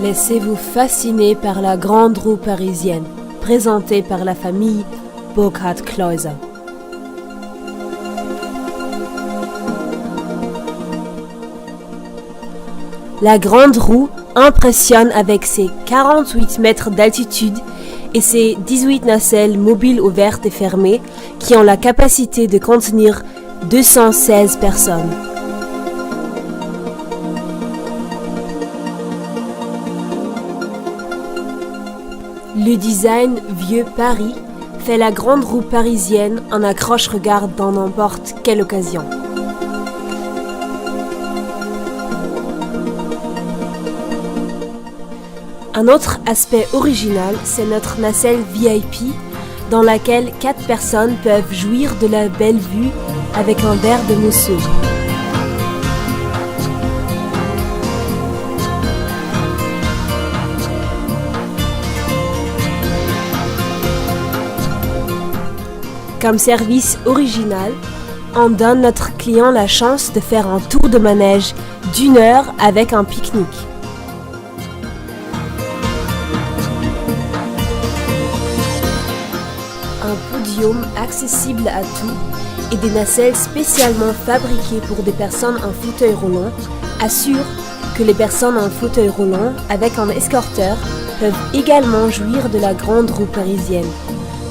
Laissez-vous fasciner par la grande roue parisienne, présentée par la famille Burkhardt-Kleuser. La grande roue impressionne avec ses 48 mètres d'altitude et ses 18 nacelles mobiles ouvertes et fermées qui ont la capacité de contenir 216 personnes. Le design vieux Paris fait la grande roue parisienne un accroche-regard dans n'importe quelle occasion. Un autre aspect original, c'est notre nacelle VIP, dans laquelle 4 personnes peuvent jouir de la belle vue avec un verre de mousseux. Comme service original, on donne notre client la chance de faire un tour de manège d'1 heure avec un pique-nique. Un podium accessible à tous et des nacelles spécialement fabriquées pour des personnes en fauteuil roulant assurent que les personnes en fauteuil roulant avec un escorteur peuvent également jouir de la grande roue parisienne.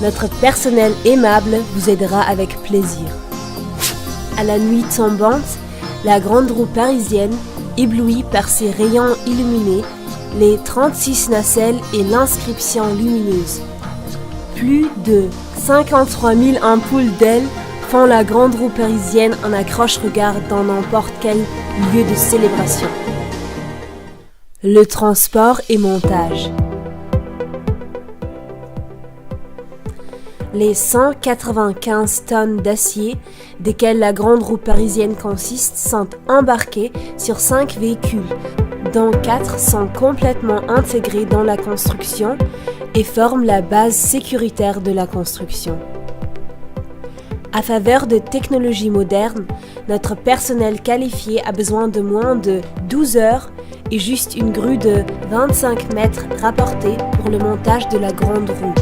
Notre personnel aimable vous aidera avec plaisir. À la nuit tombante, la grande roue parisienne éblouit par ses rayons illuminés, les 36 nacelles et l'inscription lumineuse. Plus de 53 000 ampoules d'ailes font la grande roue parisienne un accroche-regard dans n'importe quel lieu de célébration. Le transport et montage. Les 195 tonnes d'acier desquelles la grande roue parisienne consiste sont embarquées sur 5 véhicules, dont 4 sont complètement intégrés dans la construction et forment la base sécuritaire de la construction. À faveur de technologies modernes, notre personnel qualifié a besoin de moins de 12 heures et juste une grue de 25 mètres rapportée pour le montage de la grande roue.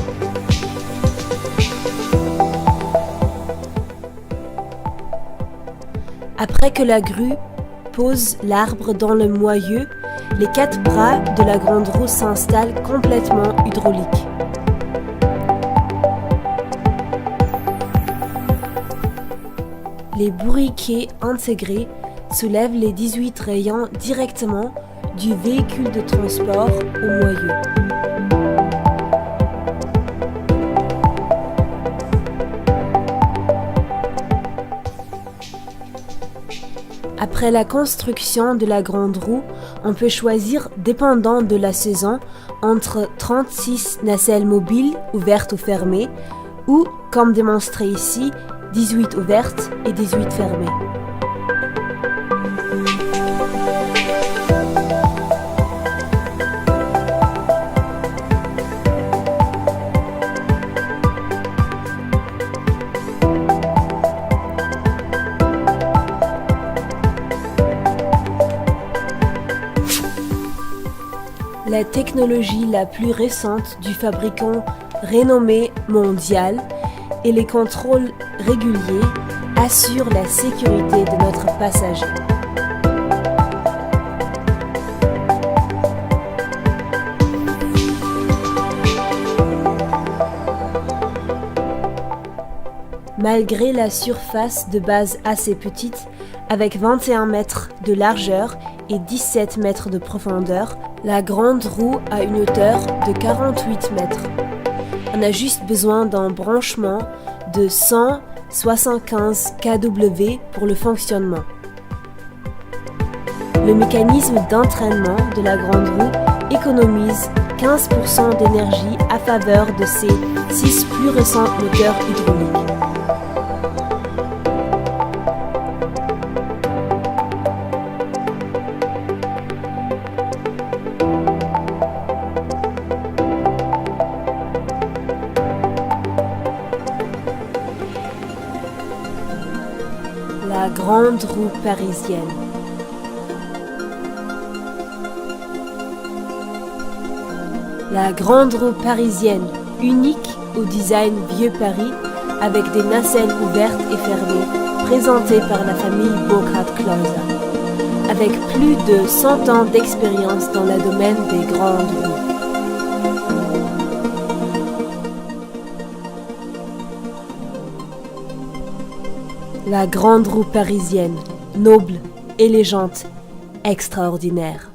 Après que la grue pose l'arbre dans le moyeu, les 4 bras de la grande roue s'installent complètement hydrauliques. Les bourriquets intégrés soulèvent les 18 rayons directement du véhicule de transport au moyeu. Après la construction de la grande roue, on peut choisir, dépendant de la saison, entre 36 nacelles mobiles ouvertes ou fermées, ou, comme démontré ici, 18 ouvertes et 18 fermées. La technologie la plus récente du fabricant renommé mondial et les contrôles réguliers assurent la sécurité de notre passager. Malgré la surface de base assez petite, avec 21 mètres de largeur et 17 mètres de profondeur, la grande roue a une hauteur de 48 mètres. On a juste besoin d'un branchement de 175 kW pour le fonctionnement. Le mécanisme d'entraînement de la grande roue économise 15% d'énergie à faveur de ses 6 plus récents moteurs hydrauliques. La grande roue parisienne. La grande roue parisienne, unique au design Vieux Paris, avec des nacelles ouvertes et fermées, présentée par la famille Burkhardt-Kleuser, avec plus de 100 ans d'expérience dans le domaine des grandes roues. La grande roue parisienne, noble, élégante, extraordinaire.